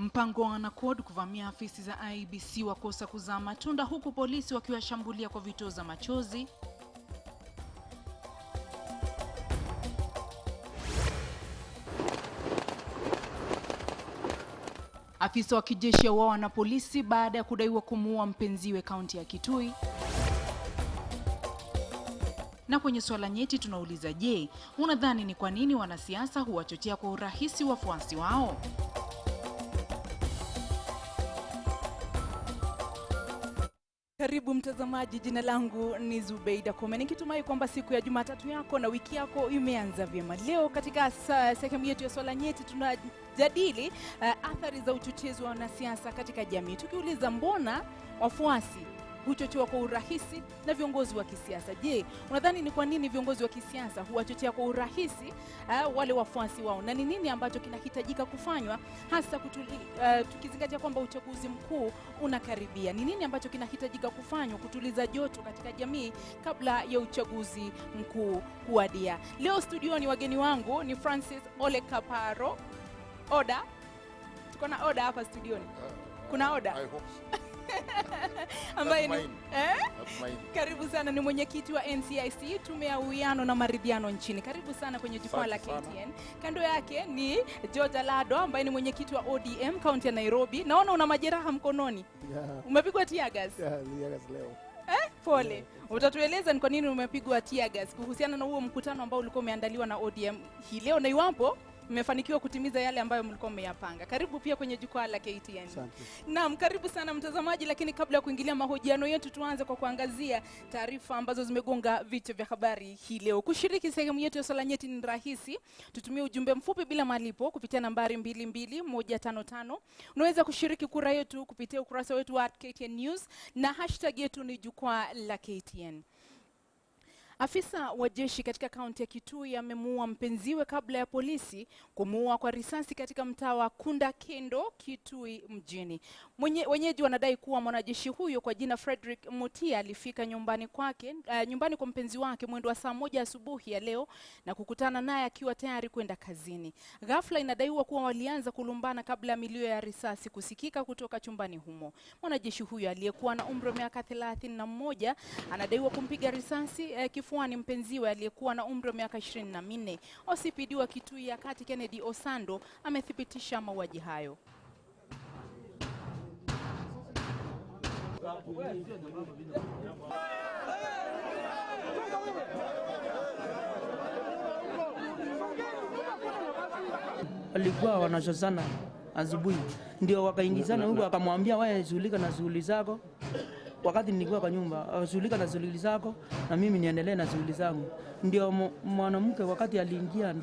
Mpango wa NACOD kuvamia afisi za IEBC wakosa kuzaa matunda, huku polisi wakiwashambulia kwa vitoza za machozi. Afisa wa kijeshi auawa na polisi baada ya kudaiwa kumuua mpenziwe kaunti ya Kitui. Na kwenye swala nyeti tunauliza, je, unadhani ni kwa nini wanasiasa huwachochea kwa urahisi wafuasi wao? Karibu mtazamaji, jina langu ni Zubeida Kome, nikitumai kwamba siku ya Jumatatu yako na wiki yako imeanza vyema. Leo katika sehemu yetu ya swala nyeti tunajadili athari za uchochezi wa wanasiasa katika jamii, tukiuliza mbona wafuasi huchochewa kwa urahisi na viongozi wa kisiasa. Je, unadhani ni kwa nini viongozi wa kisiasa huwachochea kwa urahisi wale wafuasi wao, na ni nini ambacho kinahitajika kufanywa, hasa tukizingatia kwamba uchaguzi mkuu unakaribia? Ni nini ambacho kinahitajika kufanywa kutuliza joto katika jamii kabla ya uchaguzi mkuu kuwadia? Leo studioni wageni wangu ni Francis Ole Kaparo. Oda, tuko na Oda hapa studioni. Kuna Oda? I hope so. Ambaye ni karibu sana, ni mwenyekiti wa NCIC, tume ya uwiano na maridhiano nchini. Karibu sana kwenye jukwaa la KTN. Kando yake ni George Alado ambaye ni mwenyekiti wa ODM kaunti ya Nairobi. Naona una majeraha mkononi. Yeah. Umepigwa tear gas? Yeah, tear gas leo. Pole. Yeah. Utatueleza ni kwa nini umepigwa tear gas kuhusiana na huo mkutano ambao ulikuwa umeandaliwa na ODM hii leo, na iwapo mmefanikiwa kutimiza yale ambayo mlikuwa mmeyapanga. Karibu pia kwenye jukwaa la KTN. Asante. Naam, karibu sana mtazamaji, lakini kabla ya kuingilia mahojiano yetu tuanze kwa kuangazia taarifa ambazo zimegonga vichwa vya habari hii leo. Kushiriki sehemu yetu ya swala nyeti ni rahisi. Tutumie ujumbe mfupi bila malipo kupitia nambari 22155. Unaweza kushiriki kura yetu kupitia ukurasa wetu wa KTN News na hashtag yetu ni jukwaa la KTN. Afisa wa jeshi katika kaunti ya Kitui amemuua mpenziwe kabla ya polisi kumuua kwa risasi katika mtaa wa Kunda Kendo, Kitui mjini. Wenyeji wanadai kuwa mwanajeshi huyo kwa jina Frederick Mutia alifika nyumbani kwa mpenzi wake mwendo wa saa 1 asubuhi ya leo na kukutana naye akiwa tayari kwenda kazini. Ghafla inadaiwa kuwa walianza kulumbana kabla ya milio ya risasi kusikika kutoka chumbani humo. Mwanajeshi huyo aliyekuwa na umri wa miaka 31 anadaiwa kumpiga risasi kifuani mpenziwe aliyekuwa na umri wa miaka 24. OCPD wa Kitui ya Kati Kennedy Osando amethibitisha mauaji hayo. Walikuwa wanashozana asubuhi, ndio wakaingizana huko, akamwambia wewe shughulika na shughuli zako, wakati nilikuwa kwa nyumba, shughulika na shughuli zako na mimi niendelee na shughuli zangu. Ndio mwanamke wakati aliingia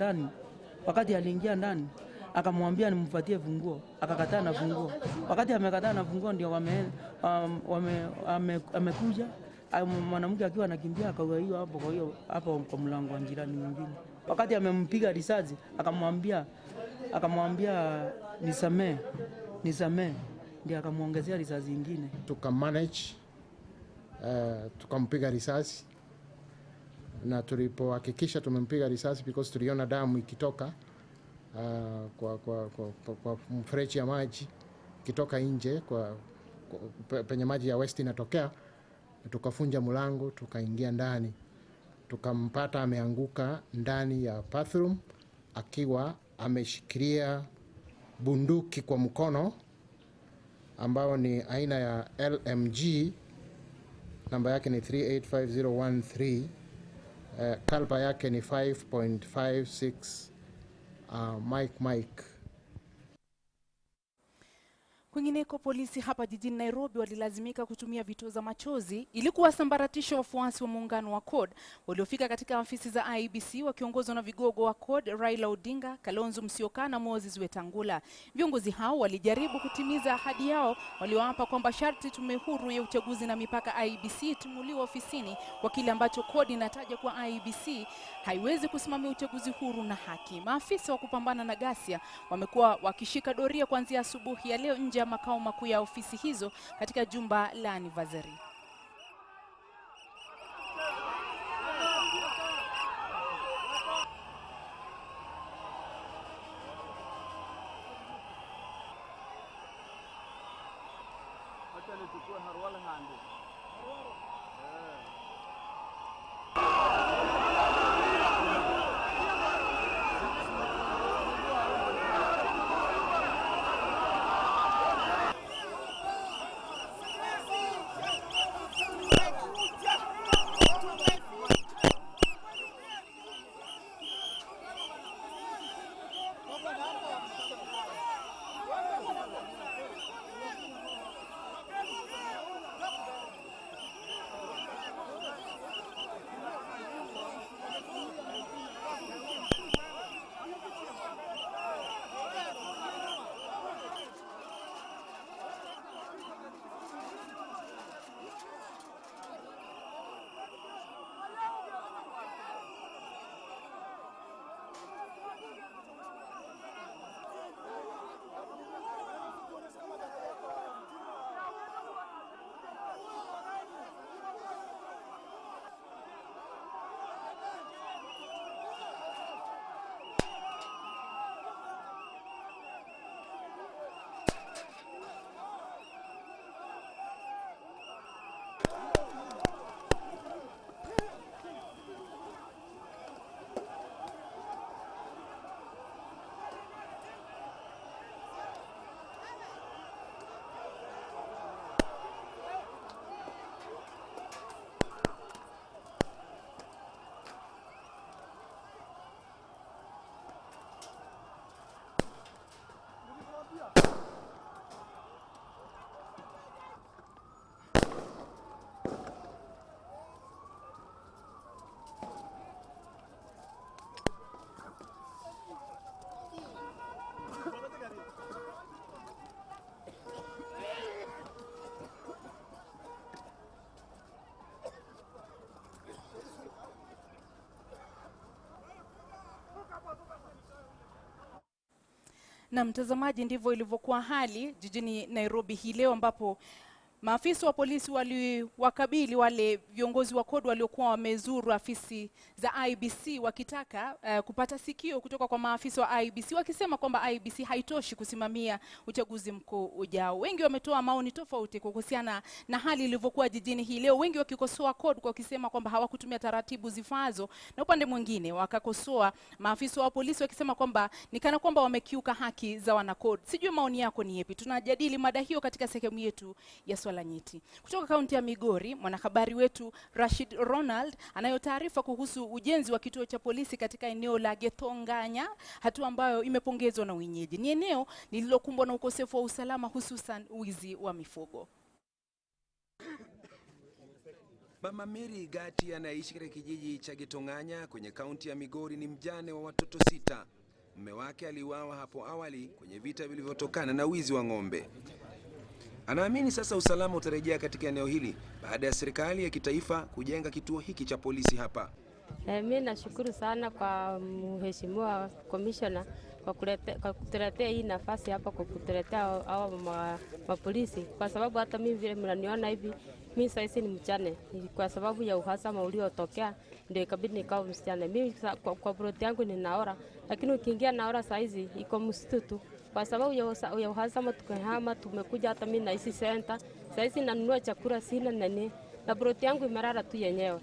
ndani akamwambia nimmpatie funguo, akakataa na funguo. Wakati amekataa na funguo ndio amekuja mwanamke akiwa anakimbia kwa hiyo hapo kwa mlango wa jirani mwingine. Wakati amempiga risasi akamwambia nisamee, ndio akamuongezea risasi nyingine. Tukamanage, tukampiga risasi, na tulipohakikisha tumempiga risasi because tuliona damu ikitoka kwa mfereji ya maji ikitoka nje penye maji ya West inatokea, tukafunja mlango, tukaingia ndani, tukampata ameanguka ndani ya bathroom akiwa ameshikilia bunduki kwa mkono ambao ni aina ya LMG, namba yake ni 385013, kalba yake ni 5.56 Mike. Kwingineko, polisi hapa jijini Nairobi walilazimika kutumia vitoza machozi ili kuwasambaratisha wafuasi wa muungano wa CORD waliofika katika afisi za IEBC wakiongozwa na vigogo wa CORD Raila Odinga, Kalonzo Musyoka na Moses Wetangula. Viongozi hao walijaribu kutimiza ahadi yao walioapa kwamba sharti tume huru ya uchaguzi na mipaka IEBC tumuliwe ofisini kwa kile ambacho CORD inataja kwa IEBC haiwezi kusimamia uchaguzi huru na haki. Maafisa wa kupambana na ghasia wamekuwa wakishika doria kuanzia asubuhi ya leo nje ya makao makuu ya ofisi hizo katika jumba la Anniversary. Na mtazamaji, ndivyo ilivyokuwa hali jijini Nairobi hii leo, ambapo maafisa wa polisi waliwakabili wale viongozi wa CORD waliokuwa wamezuru afisi za IEBC wakitaka kupata sikio kutoka kwa maafisa wa IEBC, wakisema kwamba IEBC haitoshi kusimamia uchaguzi mkuu ujao. Wengi wametoa maoni tofauti kuhusiana na hali ilivyokuwa jijini hii leo, wengi wakikosoa CORD kwa kusema kwamba hawakutumia taratibu zifazo, na upande mwingine wakakosoa maafisa wa polisi wakisema kwamba ni kana kwamba wamekiuka haki za wana CORD. Sijui maoni yako ni yapi? Tunajadili mada hiyo katika sehemu yetu ya swala nyeti. Kutoka kaunti ya Migori, mwanahabari wetu Rashid Ronald anayo taarifa kuhusu ujenzi wa kituo cha polisi katika eneo la Getonganya, hatua ambayo imepongezwa na wenyeji. Ni eneo lililokumbwa na ukosefu wa usalama, hususan wizi wa mifugo. Mama Mary Gati anaishi katika kijiji cha Getonganya kwenye kaunti ya Migori ni mjane wa watoto 6. Mume wake aliuawa hapo awali kwenye vita vilivyotokana na wizi wa ng'ombe. Anaamini sasa usalama utarejea katika eneo hili baada ya serikali ya kitaifa kujenga kituo hiki cha polisi hapa. Mimi nashukuru sana kwa mheshimiwa commissioner kwa kutuletea hii nafasi hapa, kwa kutuletea hao mapolisi, kwa sababu hata mimi vile mnaniona hivi, mimi sasa ni mchane kwa sababu ya uhasama uliotokea, ndio ikabidi nikao msichana. Mimi kwa broti yangu ninaora, lakini ukiingia naora saizi iko msitu tu. Kwa sababu ya uhasama tukahama, tumekuja hata mimi na hizi center. Saizi nanunua chakula sina nani, na broti yangu imerara tu yenyewe.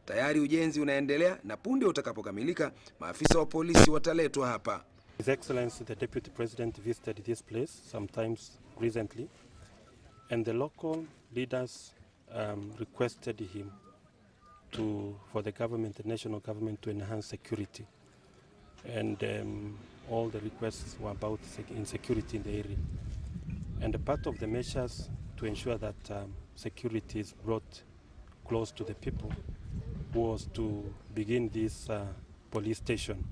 Tayari ujenzi unaendelea na punde utakapokamilika maafisa wa polisi wataletwa hapa. His Excellency the Deputy President visited this place sometimes recently, and the local leaders requested him for the government, the national government, to enhance security, and all the requests were about insecurity in the area. And a part of the measures to ensure that security is brought close to the people was to begin this police station.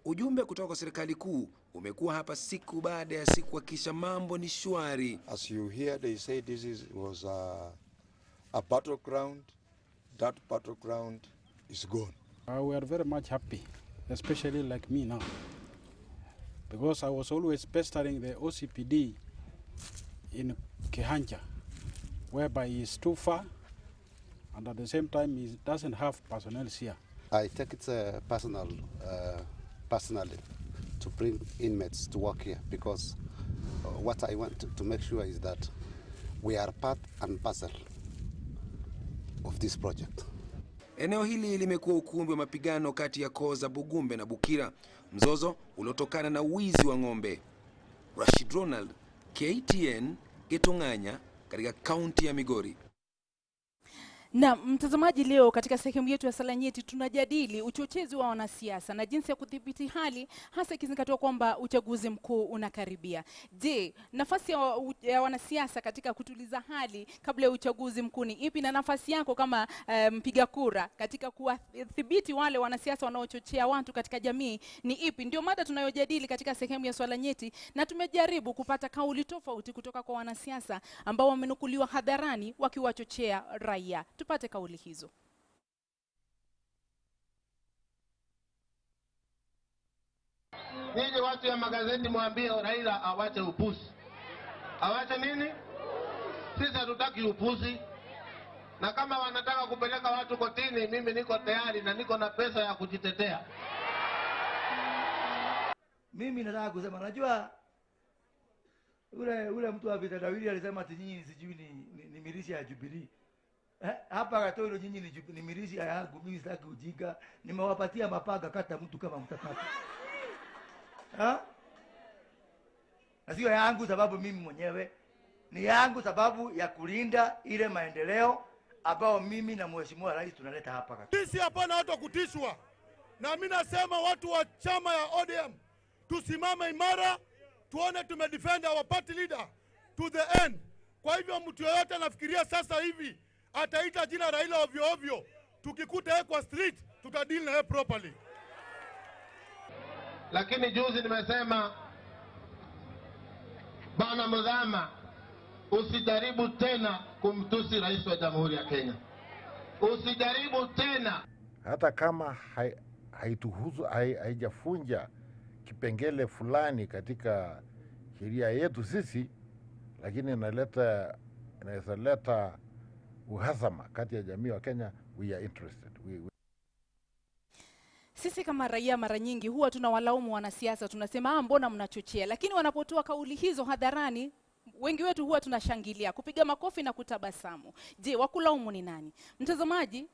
Ujumbe kutoka kwa serikali kuu umekuwa hapa siku baada ya siku hakisha mambo ni shwari. As you hear, they say this was a battleground. That battleground is gone. We are very much happy, especially like me now, because I was always pestering the OCPD in Kihanja, whereby he is too far, and at the same time he doesn't have personnel here. I take it personally to bring inmates to work here, because what I want to make sure is that we are part and parcel of this project. Eneo hili limekuwa ukumbi wa mapigano kati ya koo za Bugumbe na Bukira, mzozo uliotokana na wizi wa ng'ombe. Rashid Ronald, KTN, Gitunganya, katika kaunti ya Migori. Na mtazamaji, leo katika sehemu yetu ya Sala Nyeti tunajadili uchochezi wa wanasiasa na jinsi ya kudhibiti hali, hasa ikizingatiwa kwamba uchaguzi mkuu unakaribia. Je, nafasi ya wanasiasa katika kutuliza hali kabla ya uchaguzi mkuu ni ipi, na nafasi yako kama mpiga kura katika kuwadhibiti wale wanasiasa wanaochochea watu katika jamii ni ipi? Ndio mada tunayojadili katika sehemu ya Sala Nyeti, na tumejaribu kupata kauli tofauti kutoka kwa wanasiasa ambao wamenukuliwa hadharani wakiwachochea raia. Tupate kauli hizo. Nyinyi watu ya magazeti mwambie Raila awache upuzi. Awache nini? Sisi hatutaki upuzi. Na kama wanataka kupeleka watu kotini, mimi niko tayari na niko na pesa ya kujitetea. Mimi nataka kusema, najua ule mtu wa vitendawili alisema ati nyinyi sijui ni milisi ya Jubilee. Hapa Gatoro nyinyi ni milisi ya yangu, mimi sitaki ujinga. Nimewapatia mapaga, kata mtu kama mtakata. Na sio yangu sababu mimi mwenyewe, ni yangu sababu ya kulinda ile maendeleo ambao mimi na Mheshimiwa Rais tunaleta hapa. Sisi hapana watu kutishwa. Na mimi nasema watu wa chama ya ODM tusimame imara, tuone tumedefend our party leader to the end. Kwa hivyo mtu yoyote anafikiria sasa hivi ataita jina Raila ovyo ovyo, tukikuta yeye kwa street tutadeal na yeye properly. Lakini juzi nimesema, Bwana Mudhama, usijaribu tena kumtusi rais wa Jamhuri ya Kenya. Usijaribu tena. Hata kama haituhusu, haijafunja kipengele fulani katika sheria yetu sisi, lakini inaweza leta uhasama kati ya jamii wa Kenya. We are interested. Sisi kama raia mara nyingi huwa tunawalaumu wanasiasa, tunasema mbona mnachochea, lakini wanapotoa kauli hizo hadharani wengi wetu huwa tunashangilia, kupiga makofi na kutabasamu. Je, wakulaumu ni nani? Mtazamaji,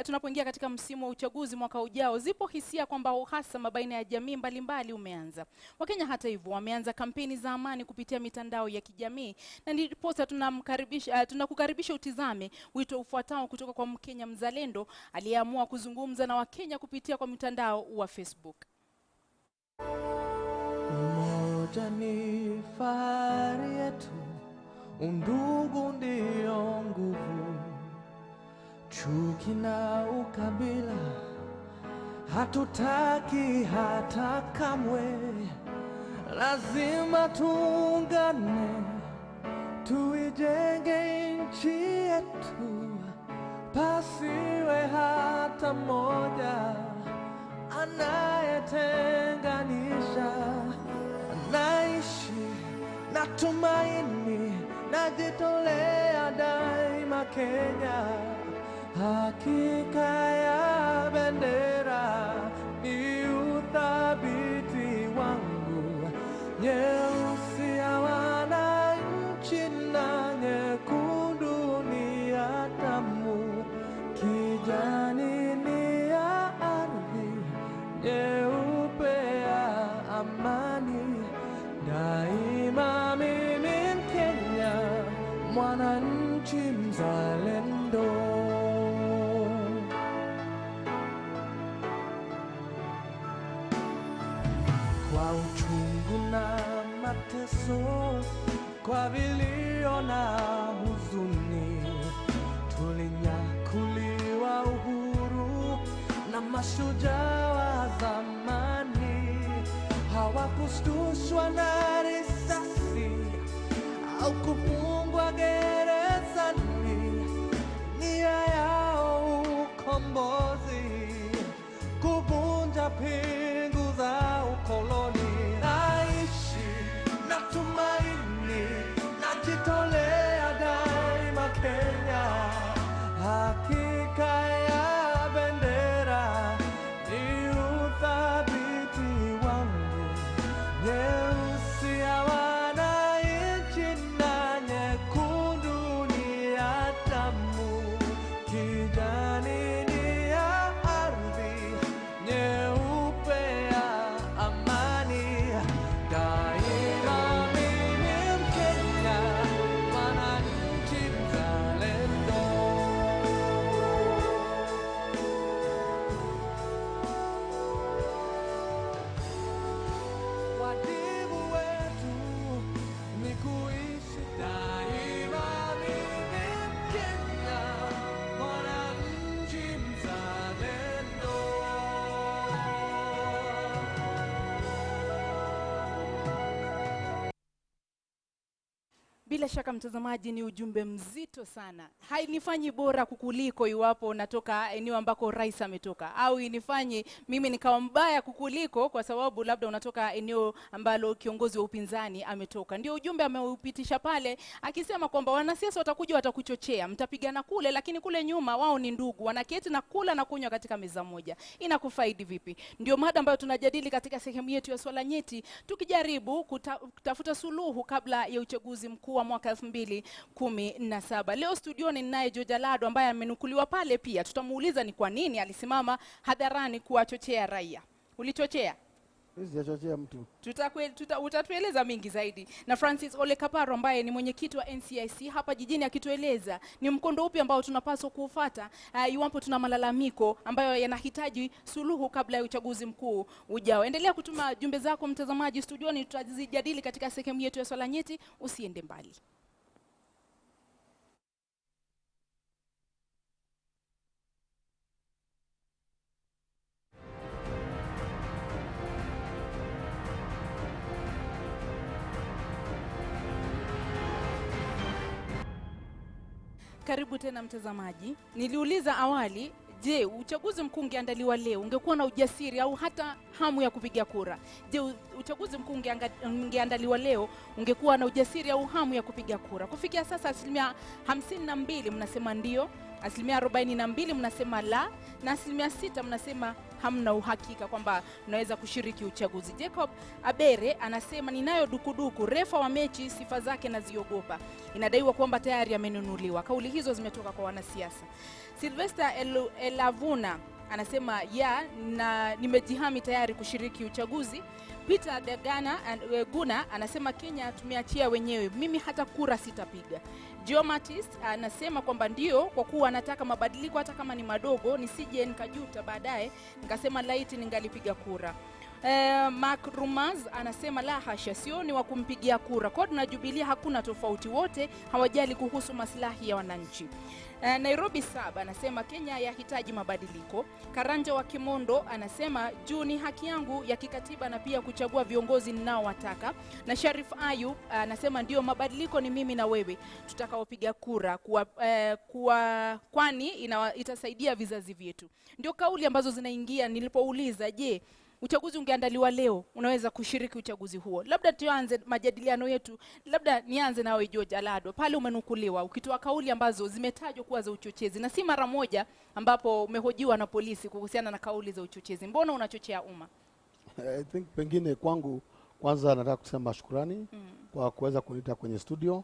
tunapoingia katika msimu wa uchaguzi mwaka ujao, zipo hisia kwamba uhasama baina ya jamii mbalimbali umeanza. Wakenya hata hivyo wameanza kampeni za amani kupitia mitandao ya kijamii, na ndiposa tunakukaribisha utizame wito ufuatao kutoka kwa Mkenya mzalendo aliyeamua kuzungumza na Wakenya kupitia kwa mitandao wa Facebook. Umoja ni fahari yetu, undugu ndio nguvu, chuki na ukabila hatutaki hata kamwe. Lazima tuungane, tuijenge nchi yetu, pasiwe hata mmoja anayetenganisha. Naishi na tumaini, najitolea daima Kenya. Hakika ya bendera ni uthabiti wangu, nyeusi ya wananchi na nyekundu ni ya damu, kijani ni ya ardhi, nyeupe ya amani. Daima mimi Mkenya, mwananchi mzalendo. Kwa uchungu na mateso, kwa vilio na huzuni, tulinyakuliwa uhuru na mashujaa wa zamani. Hawakushtushwa na risasi au kufungwa gerezani, nia yao ukombozi, kuvunja pingu za ukoloni. Naishi na tumaini, najitolea daima Kenya. Hakika ya bendera ni uthabiti wangu, nyeusi ya wananchi na nyekundu bila shaka mtazamaji, ni ujumbe mzito sana. Hainifanyi bora kukuliko iwapo natoka eneo ambako rais ametoka, au inifanyi mimi nikawa mbaya kukuliko kwa sababu labda unatoka eneo ambalo kiongozi wa upinzani ametoka. Ndio ujumbe ameupitisha pale, akisema kwamba wanasiasa watakuja watakuchochea, mtapigana kule, lakini kule nyuma wao ni ndugu, wanaketi na kula na kunywa katika meza moja. Inakufaidi vipi? Ndio mada ambayo tunajadili katika sehemu yetu ya Swala Nyeti, tukijaribu kutafuta suluhu kabla ya uchaguzi mkuu wa mwaka 2017. Leo studioni ninaye George Alado ambaye amenukuliwa pale pia. Tutamuuliza ni kwa nini alisimama hadharani kuwachochea raia. Ulichochea? Sijachochea mtu. Utatueleza mingi zaidi. Na Francis Ole Kaparo ambaye ni mwenyekiti wa NCIC hapa jijini, akitueleza ni mkondo upi ambao tunapaswa kuufuata iwapo tuna malalamiko ambayo yanahitaji suluhu kabla ya uchaguzi mkuu ujao. Endelea kutuma jumbe zako mtazamaji studioni, tutazijadili katika sehemu yetu ya Swala Nyeti. Usiende mbali. Karibu tena mtazamaji. Niliuliza awali, je, uchaguzi mkuu ungeandaliwa leo ungekuwa na ujasiri au hata hamu ya kupiga kura? Je, uchaguzi mkuu ungeandaliwa leo ungekuwa na ujasiri au hamu ya kupiga kura? Kufikia sasa 52% mnasema ndio, 42% mnasema la, na 6% mnasema hamna uhakika kwamba unaweza kushiriki uchaguzi. Jacob Abere anasema ninayo dukuduku, refa wa mechi sifa zake naziogopa. Inadaiwa kwamba tayari amenunuliwa. Kauli hizo zimetoka kwa wanasiasa. Sylvester Elavuna anasema na nimejihami tayari kushiriki uchaguzi. Peter Guna anasema Kenya tumeachia wenyewe, mimi hata kura sitapiga. Geomatist anasema kwamba ndio, kwa kuwa anataka mabadiliko hata kama ni madogo, nisije nikajuta baadaye nikasema laiti ningalipiga kura. Mark Rumaz anasema la hasha, sio ni wa kumpigia kura. CORD na Jubilee hakuna tofauti, wote hawajali kuhusu maslahi ya wananchi. Nairobi Saba anasema Kenya yahitaji mabadiliko. Karanja wa Kimondo anasema juu ni haki yangu ya kikatiba na pia kuchagua viongozi ninaowataka. Na Sharif Ayub anasema ndio, mabadiliko ni mimi na wewe tutakaopiga kura kwani itasaidia vizazi vyetu. Ndio kauli ambazo zinaingia nilipouliza, je, uchaguzi ungeandaliwa leo unaweza kushiriki uchaguzi huo? Labda tuanze majadiliano yetu, labda nianze nawe George Alado. Pale umenukuliwa ukitoa kauli ambazo zimetajwa kuwa za uchochezi, na si mara moja ambapo umehojiwa na polisi kuhusiana na kauli za uchochezi. Mbona unachochea umma? I think pengine kwangu kwanza nataka kusema shukrani kwa kuweza kuniita kwenye studio,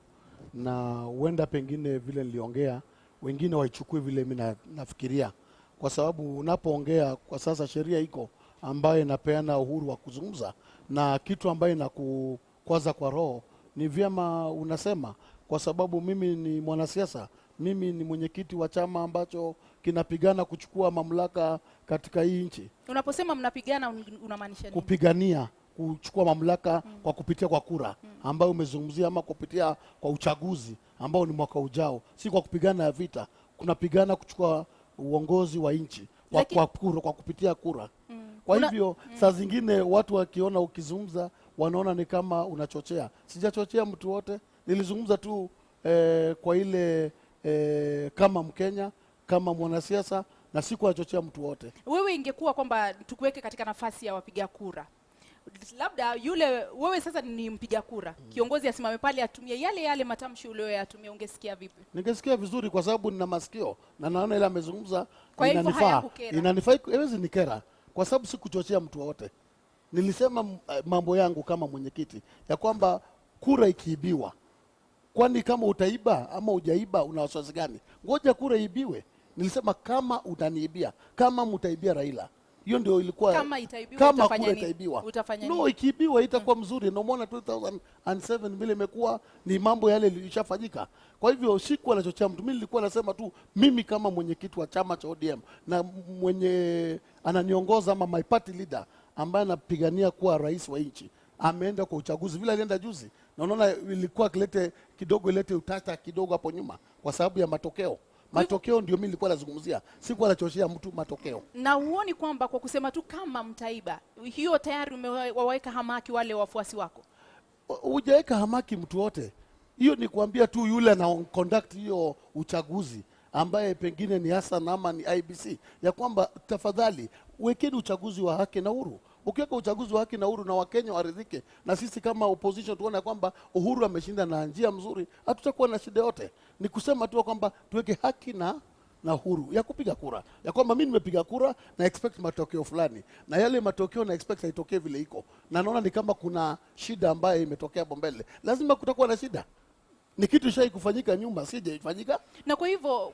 na huenda pengine vile niliongea wengine waichukue vile mimi nafikiria, kwa sababu unapoongea kwa sasa sheria iko ambayo inapeana uhuru wa kuzungumza, na kitu ambayo inakukwaza kwa roho ni vyema unasema, kwa sababu mimi ni mwanasiasa, mimi ni mwenyekiti wa chama ambacho kinapigana kuchukua mamlaka katika hii nchi. Unaposema mnapigana unamaanisha nini? Kupigania kuchukua mamlaka kwa kupitia kwa kura ambayo umezungumzia, ama kupitia kwa uchaguzi ambao ni mwaka ujao, si kwa kupigana ya vita. Kunapigana kuchukua uongozi wa nchi kwa kupitia kura. Kwa hivyo saa zingine watu wakiona ukizungumza wanaona ni kama unachochea. Sijachochea mtu wote, nilizungumza tu kwa ile kama Mkenya, kama mwanasiasa, na siku achochea mtu wote. Wewe ingekuwa kwamba tukuweke katika nafasi ya wapiga kura, labda wewe sasa ni mpiga kura, kiongozi asimame pale atumie yale matamshi uliyoyatumia, ungesikia vipi? Ningesikia vizuri, kwa sababu nina masikio na naona ile amezungumza inanifaa. Haiwezi nikera, kwa sababu si kuchochea mtu wote. Nilisema mambo yangu kama mwenyekiti ya kwamba kura ikiibiwa, kwani kama utaiba ama hujaiba una wasiwasi gani? Ngoja kura ibiwe. Nilisema kama utaniibia, kama mtaibia Raila, hiyo ndio ilikuwa kama itaibiwa, utafanya nini? No, ikiibiwa itakuwa mzuri. Na umeona 2007 vile imekuwa ni mambo yale yalishafanyika. Kwa hivyo siku anachochea mtu. Mimi nilikuwa nasema tu, mimi kama mwenyekiti wa chama cha ODM na mwenye ananiongoza ama my party leader ambaye anapigania kuwa rais wa nchi, ameenda kwa uchaguzi vile alienda juzi, na unaona ilikuwa ilete utata kidogo hapo nyuma kwa sababu ya matokeo. Matokeo ndio mimi nilikuwa nazungumzia, sikuwa nachochea mtu matokeo. Na huoni kwamba kwa kusema tu kama mtaiba, hiyo tayari umewaweka hamaki wale wafuasi wako? Hujaweka hamaki mtu wote. Hiyo ni kuambia tu yule ana conduct hiyo uchaguzi ambaye pengine ni Hassan ama ni IBC, ya kwamba tafadhali wekeni uchaguzi wa haki na huru. Ukiweka uchaguzi wa haki na huru na Wakenya waridhike, na sisi kama opposition tuone kwamba Uhuru ameshinda na njia mzuri, hatutakuwa na shida yote. Ni kusema tu kwamba tuweke haki na huru ya kupiga kura, ya kwamba mimi nimepiga kura na expect matokeo fulani, na yale matokeo na expect haitokee vile iko, na naona ni kama kuna shida ambayo imetokea hapo mbele, lazima kutakuwa na shida. Ni kitu shai kufanyika nyuma, sije ifanyika. Na kwa hivyo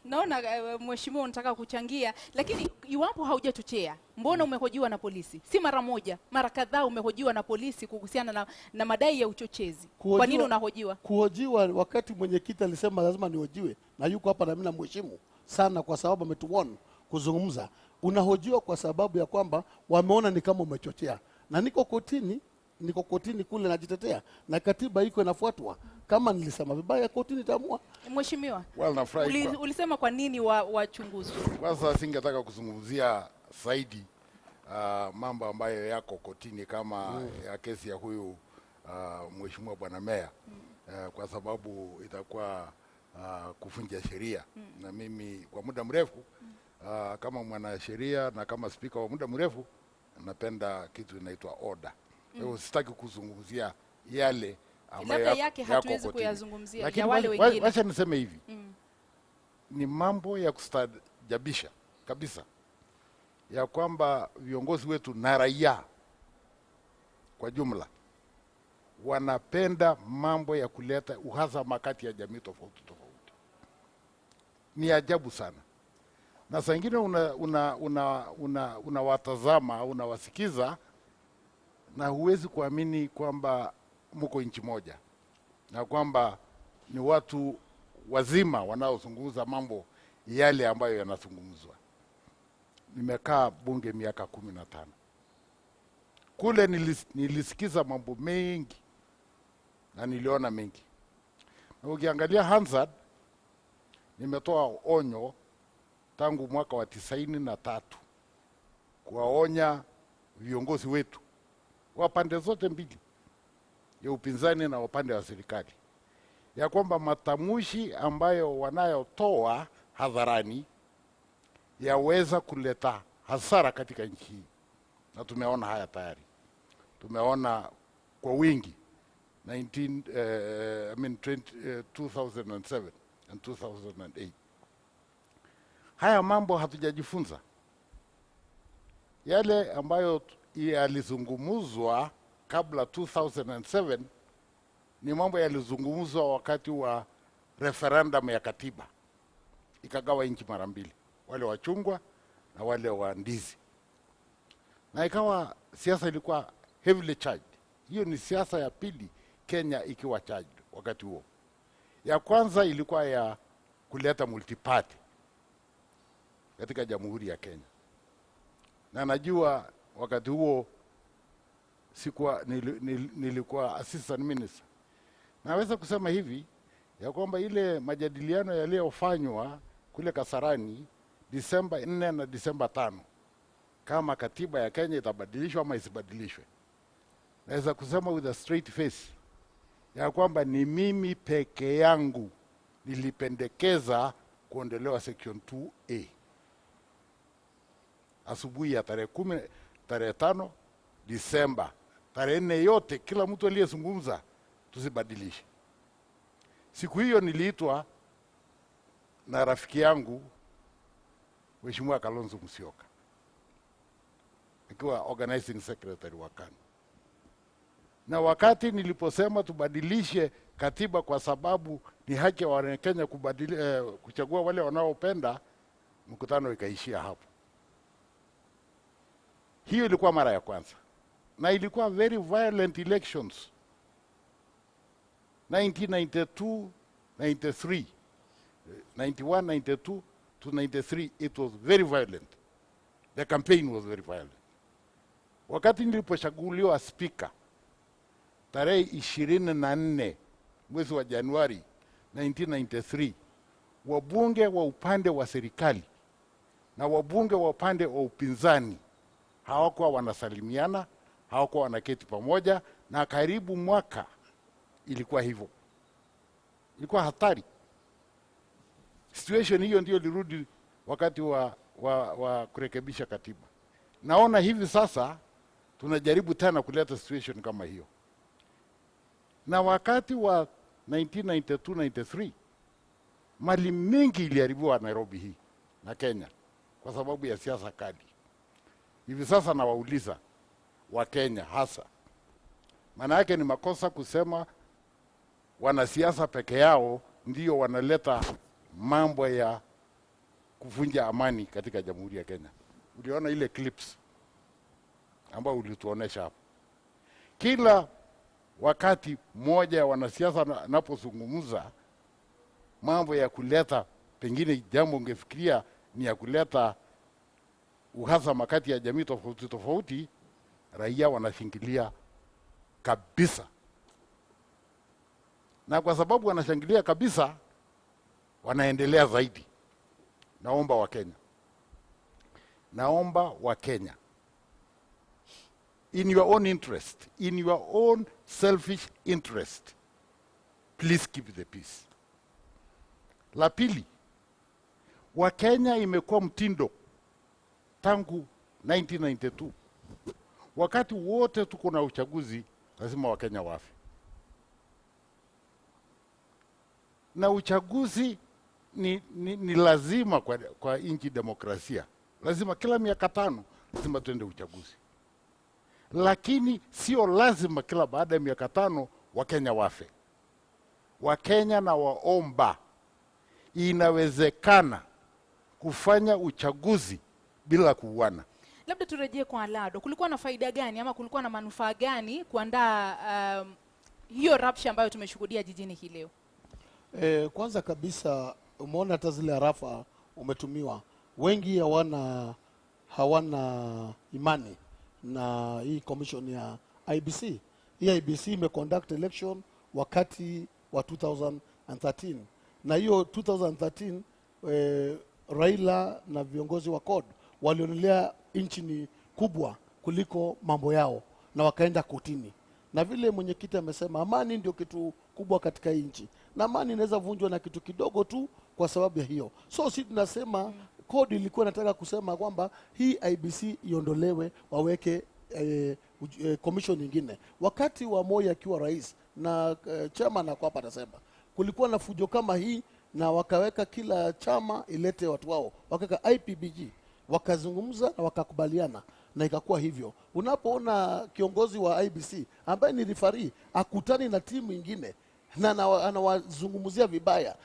naona mheshimiwa unataka kuchangia, lakini iwapo haujachochea, mbona umehojiwa na polisi? Si mara moja, mara kadhaa umehojiwa na polisi kuhusiana na madai ya uchochezi. Kwa nini unahojiwa? Kuhojiwa wakati mwenyekiti alisema lazima nihojiwe, na yuko hapa na mimi namheshimu sana kwa sababu ametuona kuzungumza. Unahojiwa kwa sababu ya kwamba wameona ni kama umechochea, na niko kotini kule najitetea, na katiba iko inafuatwa. Kama nilisema vibaya, kotini itaamua. Mheshimiwa, ulisema kwa nini wachunguzwe? Kwanza singetaka kuzungumzia zaidi mambo ambayo yako kotini kama ya kesi ya huyu mheshimiwa bwana meya, kwa sababu itakuwa kuvunja sheria. Na mimi kwa muda mrefu kama mwanasheria na kama spika wa muda mrefu napenda kitu inaitwa order. Sitaki kuzungumzia yale ambayo yake hatuwezi kuyazungumzia ya wale wengine. Wacha niseme hivi, ni mambo ya kustajabisha kabisa ya kwamba viongozi wetu na raia kwa jumla wanapenda mambo ya kuleta uhasama kati ya jamii tofauti tofauti. Ni ajabu sana, na saa ingine unawatazama unawasikiza na huwezi kuamini kwamba mko nchi moja na kwamba ni watu wazima wanaozungumza mambo yale ambayo yanazungumzwa. Nimekaa bunge miaka 15. Kule nilisikiza mambo mengi na niliona mengi. Na ukiangalia Hansard, nimetoa onyo tangu mwaka wa 93 kuwaonya viongozi wetu wa pande zote mbili, ya upinzani na upande wa serikali, ya kwamba matamushi ambayo wanayotoa hadharani yaweza kuleta hasara katika nchi hii. Na tumeona haya tayari. Tumeona kwa wingi 2007 and 2008. Haya mambo hatujajifunza. Yale ambayo yalizungumzwa kabla 2007 ni mambo yalizungumzwa wakati wa referendum ya katiba, ikagawa nchi mara mbili, wale wa chungwa na wale wa ndizi, na ikawa siasa ilikuwa heavily charged. Hiyo ni siasa ya pili Kenya ikiwa charged wakati huo. Ya kwanza ilikuwa ya kuleta multiparty katika Jamhuri ya Kenya, na najua wakati huo nilikuwa assistant minister. Naweza kusema hivi ya kwamba ile majadiliano yaliyofanywa kule Kasarani Disemba 4 na Disemba 5, kama katiba ya Kenya itabadilishwa ama isibadilishwe, naweza kusema with a straight face ya kwamba ni mimi peke yangu nilipendekeza kuondolewa section 2A. Asubuhi ya tarehe 5 Disemba, tarehe 4 yote kila mtu aliyezungumza tusibadilishe. Siku hiyo niliitwa na rafiki yangu Mheshimiwa Kalonzo Musyoka, akiwa organizing secretary wa KANU. Na wakati niliposema tubadilishe katiba kwa sababu ni haki ya Wakenya kuchagua wale wanaopenda, mkutano ikaishia hapo. Hiyo ilikuwa mara ya kwanza, na ilikuwa very violent elections. 1992, 93, 91, 92 to 93, it was very violent. The campaign was very violent. Wakati nilipochaguliwa speaker tarehe 24 mwezi wa Januari 1993, wabunge wa upande wa serikali na wabunge wa upande wa upinzani hawakuwa wanasalimiana, hawakuwa wanaketi pamoja, na karibu mwaka ilikuwa hivyo. ilikuwa hatari. Situation hiyo ndio ilirudi wakati wa kurekebisha katiba. Naona hivi sasa tunajaribu tena kuleta situation kama hiyo. Na wakati wa 1992-93 mali mingi iliharibiwa Nairobi hii na Kenya kwa sababu ya siasa kali. Hivi sasa nawauliza wa Kenya hasa, maana yake ni makosa kusema wanasiasa peke yao ndio wanaleta mambo ya kuvunja amani katika Jamhuri ya Kenya. Uliona ile clips ambao ulituonesha hapo. Kila wakati mmoja wanasiasa anapozungumza mambo ya kuleta, pengine jambo ungefikiria ni ya kuleta uhasama kati ya jamii tofauti tofauti, raia wanashangilia kabisa. Na kwa sababu wanashangilia kabisa, wanaendelea zaidi. Naomba wa Kenya, in your own interest, in your own selfish interest, please keep the peace. La pili, wa Kenya imekuwa mtindo tangu 1992. Wakati wote tuko na uchaguzi, lazima wa Kenya wafe. Na uchaguzi ni lazima kwa nchi demokrasia. Lazima kila miaka 5 lazima tuende uchaguzi. Lakini sio lazima kila baada ya miaka 5 wa Kenya wafe. Wa Kenya na waomba, inawezekana kufanya uchaguzi bila kuuana. Labda turejee kwa Alado. Kulikuwa na faida gani ama kulikuwa na manufaa gani kuandaa hiyo rapsha ambayo tumeshuhudia jijini hii leo? Kwanza kabisa umeona hata zile harafa umetumiwa, wengi hawana imani na hii commission ya IBC. Hii IBC imeconduct election wakati wa 2013, na hiyo 2013 Raila na viongozi wa CORD walionelea nchi ni kubwa kuliko mambo yao na wakaenda kotini. Na vile mwenyekiti amesema, amani ndio kitu kubwa katika nchi, na amani inaweza vunjwa na kitu kidogo tu kwa sababu ya hiyo. So si tunasema CORD ilikuwa nataka kusema kwamba hii IBC iondolewe, waweke commission nyingine. Wakati wa Moi akiwa rais na chairman kwa hapa anasema kulikuwa na fujo kama hii, na wakaweka kila chama ilete watu wao, wakaweka IPBG, wakazungumza na wakakubaliana, na ikakuwa hivyo. Unapoona kiongozi wa IBC ambaye ni referee akutani na timu nyingine na anawazungumzia vibaya,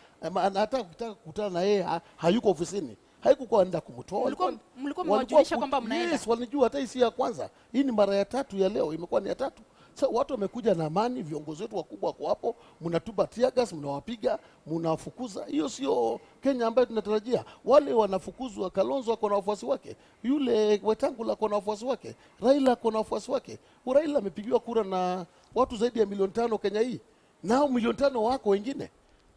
hata kutaka kukutana na yeye hayuko ofisini, haikuwa anaenda kumtoa. Mlikuwa mmewajulisha kwamba mnaenda? Yes, walijua. Hata hii ya kwanza, hii ni mara ya 3 ya leo, imekuwa ni ya 3. So watu wamekuja na amani, viongozi wetu wakubwa wako hapo, mnatupa tear gas, mnawapiga, mnawafukuza. Hiyo sio Kenya ambayo tunatarajia. Wale wanafukuzwa, Kalonzo wako na wafuasi wake, yule Wetangula wako na wafuasi wake, Raila wako na wafuasi wake. Raila amepigiwa kura na watu zaidi ya 5 Kenya hii, nao 5 wako wengine.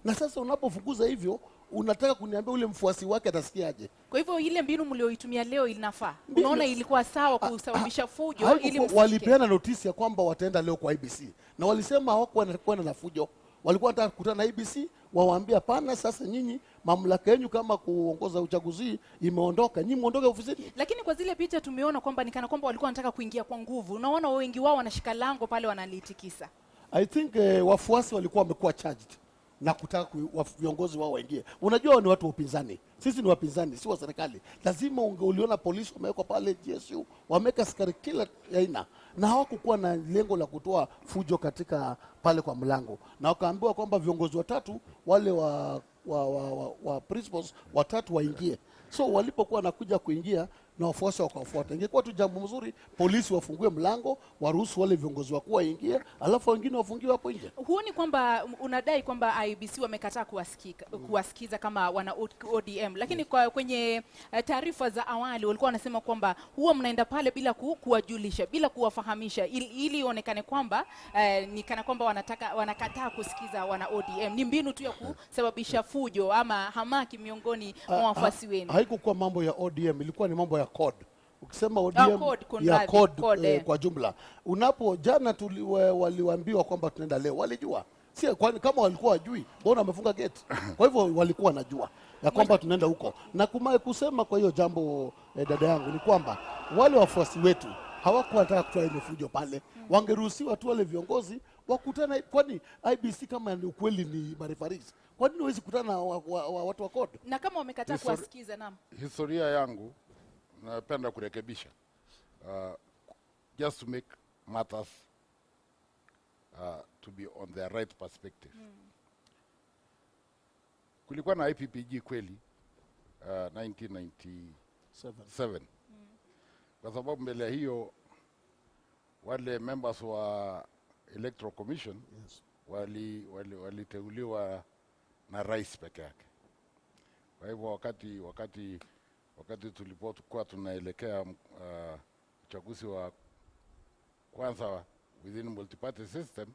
Na sasa unapofukuza hivyo, unataka kuniambia ule mfuasi wake atasikiaje? Kwa hivyo ile mbinu mlioitumia leo inafaa? Unaona ilikuwa sawa kusababisha fujo ili msike? Walipeana notisi ya kwamba wataenda leo kwa IBC, na walisema hawakuwa na fujo. Walikuwa wanataka kukutana na IBC, wawaambia pana, sasa nyinyi mamlaka yenu kama kuongoza uchaguzi imeondoka, nyinyi muondoke ofisini. Lakini kwa zile picha tumeona kwamba ni kana kwamba walikuwa wanataka kuingia kwa nguvu. Unaona wengi wao wanashika lango pale wanalitikisa. I think wafuasi walikuwa wamekuwa charged na kutaka viongozi wao waingie. Unajua ni watu wa upinzani, sisi ni wapinzani, si wa serikali. Lazima uliona polisi wamewekwa pale, GSU wameweka askari kila aina, na hawakukuwa na lengo la kutoa fujo katika pale kwa mlango, na wakaambiwa kwamba viongozi watatu wale wa principals watatu waingie. So walipokuwa nakuja kuingia na wafuasi wakawafuata, ingekuwa tu jambo mzuri, polisi wafungue mlango, waruhusu wale viongozi wakuu waingie, alafu wengine wafungiwe hapo nje. Huoni kwamba unadai kwamba IBC wamekataa kuwasikiza kama wana ODM, lakini kwenye taarifa za awali walikuwa wanasema kwamba huwa mnaenda pale bila kuwajulisha, bila kuwafahamisha, ili ionekane kwamba ni kana kwamba wanakataa kusikiza wana ODM. Ni mbinu tu ya kusababisha fujo ama hamaki miongoni mwa wafuasi wenu. Haikuwa mambo ya ODM, ilikuwa ni mambo ya CORD. Ukisema ODM ya CORD kwa jumla. Jana waliwaambiwa kwamba tunaenda leo, walijua. Si kwani kama walikuwa wajui, mbona wamefunga gate? Kwa hivyo walikuwa wanajua ya kwamba tunaenda huko. Na kusema kwa hiyo jambo dada yangu ni kwamba wale wafuasi wetu hawakuwa wanataka kutoa ile fujo pale. Wangeruhusiwa tu wale viongozi wakutana, kwani IBC kama ni ukweli ni marefaris, kwa nini hawezi kukutana na watu wa code? Na kama wamekataa kuwasikiza, naam. Historia yangu napenda kurekebisha, just to make matters to be on the right perspective. Kulikuwa na IPPG kweli 1997. Kwa sababu mbele ya hiyo wale members wa Electoral Commission waliteuliwa na rais peke yake. Kwa hivyo wakati tulipokuwa tunaelekea uchaguzi wa kwanza within multi-party system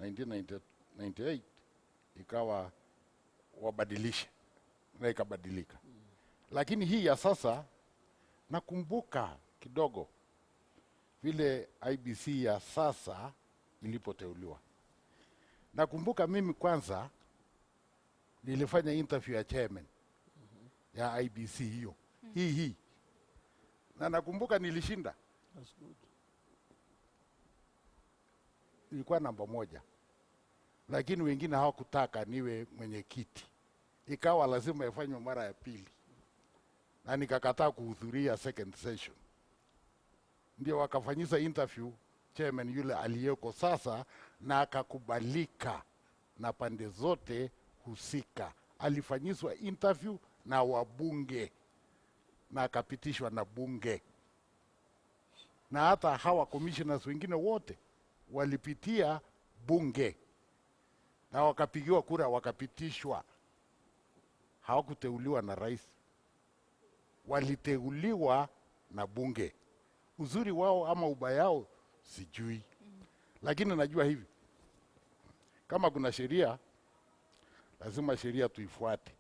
1998, ikawa wabadilishe na ikabadilika. Lakini hii ya sasa nakumbuka kidogo vile IBC ya sasa ilipoteuliwa. Nakumbuka mimi kwanza nilifanya interview ya chairman ya IBC hiyo. Hii. Na nakumbuka nilishinda. That's good. Nilikuwa namba 1. Lakini wengine hawakutaka niwe mwenyekiti. Ikawa lazima ifanywe mara ya pili. Na nikakataa kuhudhuria second session. Ndio wakafanyisa interview chairman yule aliyeko sasa, na akakubalika na pande zote husika. Alifanyishwa interview na wabunge na akapitishwa na bunge, na hata hawa commissioners wengine wote walipitia bunge na wakapigiwa kura wakapitishwa. Hawakuteuliwa na rais, waliteuliwa na bunge. Uzuri wao ama ubaya wao sijui, lakini najua hivi, kama kuna sheria lazima sheria tuifuate.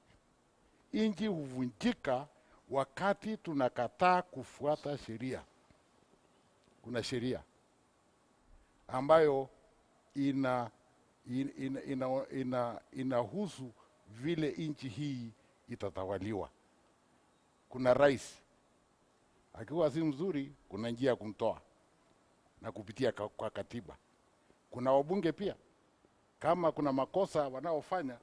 Inji huvunjika wakati tunakataa kufuata sheria. Kuna sheria ambayo inahusu vile inchi hii itatawaliwa. Kuna rais akiwa si mzuri, kuna njia ya kumtoa na kupitia kwa katiba. Kuna wabunge pia, kama kuna makosa wanaofanya,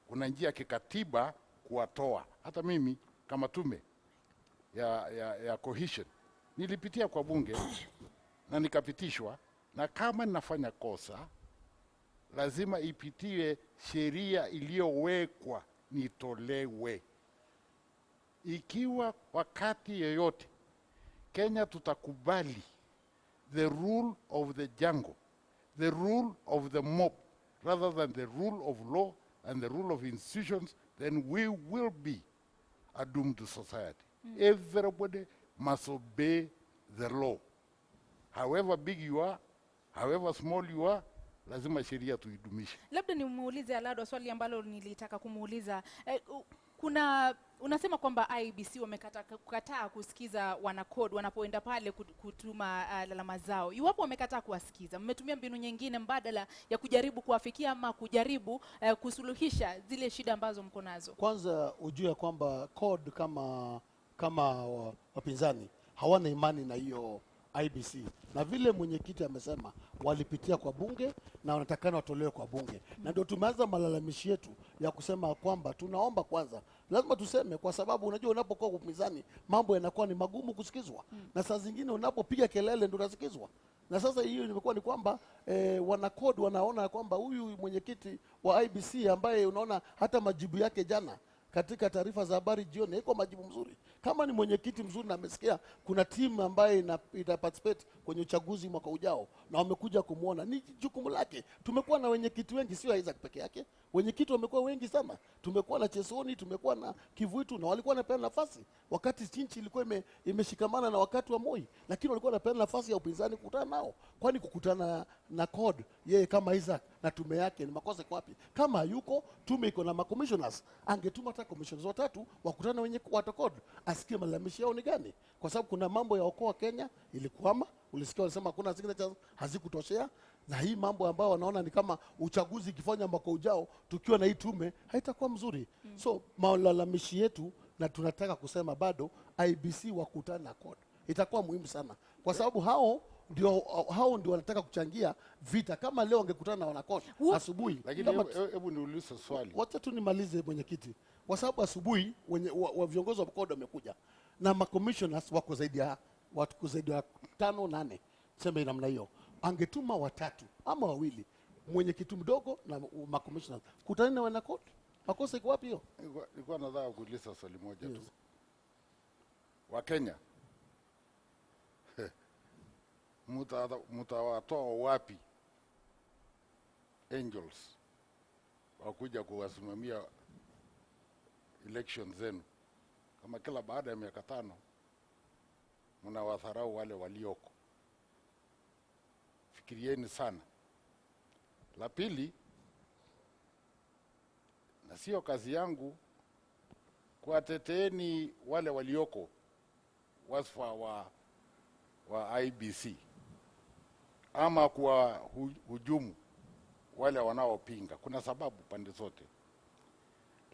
kuna njia kikatiba kuwatoa. Hata mimi kama tume ya cohesion nilipitia kwa bunge na nikapitishwa, na kama ninafanya kosa lazima ipitie sheria iliyowekwa nitolewe. Ikiwa wakati yoyote Kenya tutakubali the rule of the jungle, the rule of the mob, rather than the rule of law and the rule of institutions, then we will be a doomed society. Everybody must obey the law. However big you are, however small you are, lazima sheria tuidumishe. Labda nimuulize Alado swali ambalo nilitaka kumuuliza. Unasema kwamba IBC wamekataa kusikiza wanacode wanapoenda pale kutuma lalama zao. Iwapo wamekataa kuwasikiza, mmetumia mbinu nyingine mbadala ya kujaribu kuwafikia ama kujaribu kusuluhisha zile shida ambazo mko nazo? Kwanza ujue kwamba code kama wapinzani hawana imani na hiyo IBC, na vile mwenyekiti amesema walipitia kwa bunge na wanatakana watolewe kwa bunge. Na ndio tumeanza malalamishi yetu ya kusema kwamba tunaomba kwanza, lazima tuseme, kwa sababu unajua unapokuwa upinzani mambo yanakuwa ni magumu kusikizwa, na saa zingine unapopiga kelele ndio unasikizwa. Na sasa hiyo imekuwa ni kwamba wanacode wanaona kwamba huyu mwenyekiti wa IBC ambaye unaona hata majibu yake jana katika taarifa za habari jioni iko majibu mzuri. Kama ni mwenyekiti mzuri na amesikia kuna timu ambaye ita participate kwenye uchaguzi mwaka ujao na wamekuja kumuona, ni jukumu lake. Tumekuwa na wenyekiti wengi, sio Isaac peke yake. Wenyekiti wamekuwa wengi sana. Tumekuwa na Chesoni, tumekuwa na Kivuitu, na walikuwa wanapeana nafasi wakati nchi ilikuwa imeshikamana na wakati wa Moi, lakini walikuwa wanapeana nafasi ya upinzani kukutana nao. Kwani kukutana na code yeye kama Isaac na tume yake ni makosa kwa wapi? Kama hayuko tume iko na commissioners, angetuma hata commissioners watatu wakutana wenye watu code, asikie malalamishi yao ni gani, kwa sababu kuna mambo ya Okoa Kenya ilikwama. Ulisikia wanasema kuna signatures hazikutoshea, na hii mambo ambayo wanaona ni kama uchaguzi ikifanya mwaka ujao tukiwa na hii tume haitakuwa mzuri. So malalamishi yetu, na tunataka kusema bado IBC wakutana na CORD, itakuwa muhimu sana, kwa sababu hao ndio wanataka kuchangia vita. Kama leo wangekutana na wana CORD asubuhi, lakini hebu niulize swali. Wacha tu nimalize mwenyekiti, kwa sababu asubuhi wa viongozi wa CORD wamekuja na ma commissioners wako zaidi ya 5-8, sema namna hiyo. Angetuma 3 ama 2, mwenyekiti mdogo na ma commissioners kutana na wana CORD. Makosa iko wapi hiyo? Nilikuwa nataka kuuliza swali moja tu. Wa Kenya mtawatoa wapi angels wakuja kuwasimamia election zenu, kama kila baada ya miaka 5 mnawadharau wale walioko? Fikirieni sana. La pili, na sio kazi yangu kuwateteeni wale walioko wasfa wa IBC ama kwa hujumu wale wanaopinga. Kuna sababu pande zote,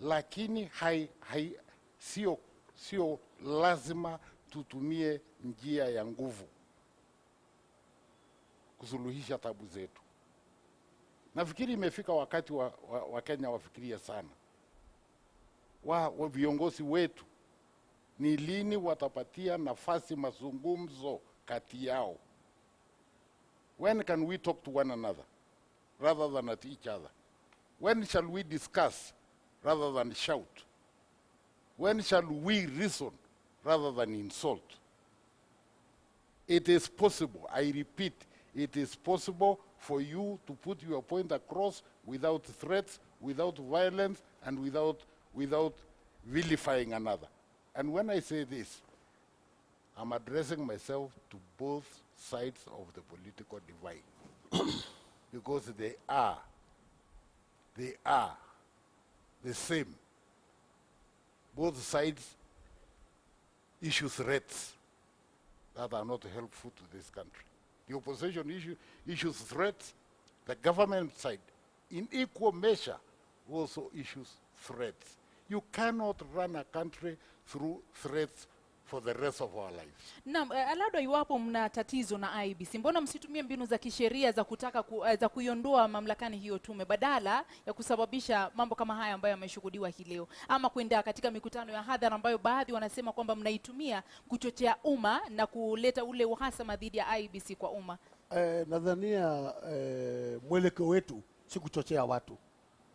lakini sio lazima tutumie njia ya nguvu kusuluhisha tabu zetu. Nafikiri imefika wakati wa Kenya wafikirie sana wa viongozi wetu ni lini watapatia nafasi mazungumzo kati yao. When can we talk to one another rather than at each other? When shall we discuss rather than shout? When shall we reason rather than insult? It is possible, I repeat, it is possible for you to put your point across without threats, without violence, and without vilifying another. And when I say this, I'm addressing myself to both sides of the political divide because they are the same. Both sides issue threats that are not helpful to this country. The opposition issues threats. The government side, in equal measure, also issues threats. You cannot run a country through threats for the rest of our lives. Naam, labda iwapo mna tatizo na IBC, mbona msitumie mbinu za kisheria za kutaka za kuiondoa mamlakani hiyo tume badala ya kusababisha mambo kama haya ambayo yameshuhudiwa hii leo, ama kwenda katika mikutano ya hadhara ambayo baadhi wanasema kwamba mnaitumia kuchochea umma na kuleta ule uhasama dhidi ya IBC kwa umma? Nadhania mwelekeo wetu si kuchochea watu.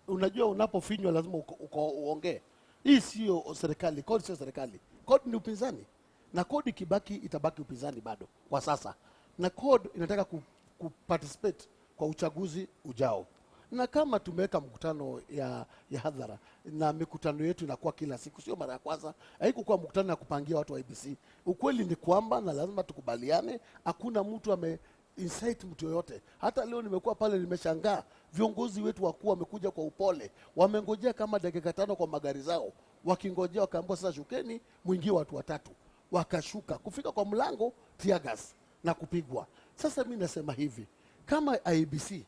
Unajua, unapofinywa lazima uongee. Hii sio serikali, CORD sio serikali. CORD ni upinzani, na CORD ikibaki itabaki upinzani bado kwa sasa, na CORD inataka kuparticipate kwa uchaguzi ujao. Na kama tumeweka mkutano ya hadhara, na mikutano yetu inakuwa kila siku, sio mara ya kwanza, haikuwa mkutano ya kupangia watu wa IBC. Ukweli ni kwamba, na lazima tukubaliane, hakuna mtu incite mtu yoyote. Hata leo nimekuwa pale, nimeshangaa viongozi wetu wakuu wamekuja kwa upole, wamengojea kama dakika 5 kwa magari zao, wakingojea wakaambiwa sasa shukeni muingie watu 3, wakashuka. Kufika kwa mlango tear gas na kupigwa. Sasa mimi nasema hivi, kama IBC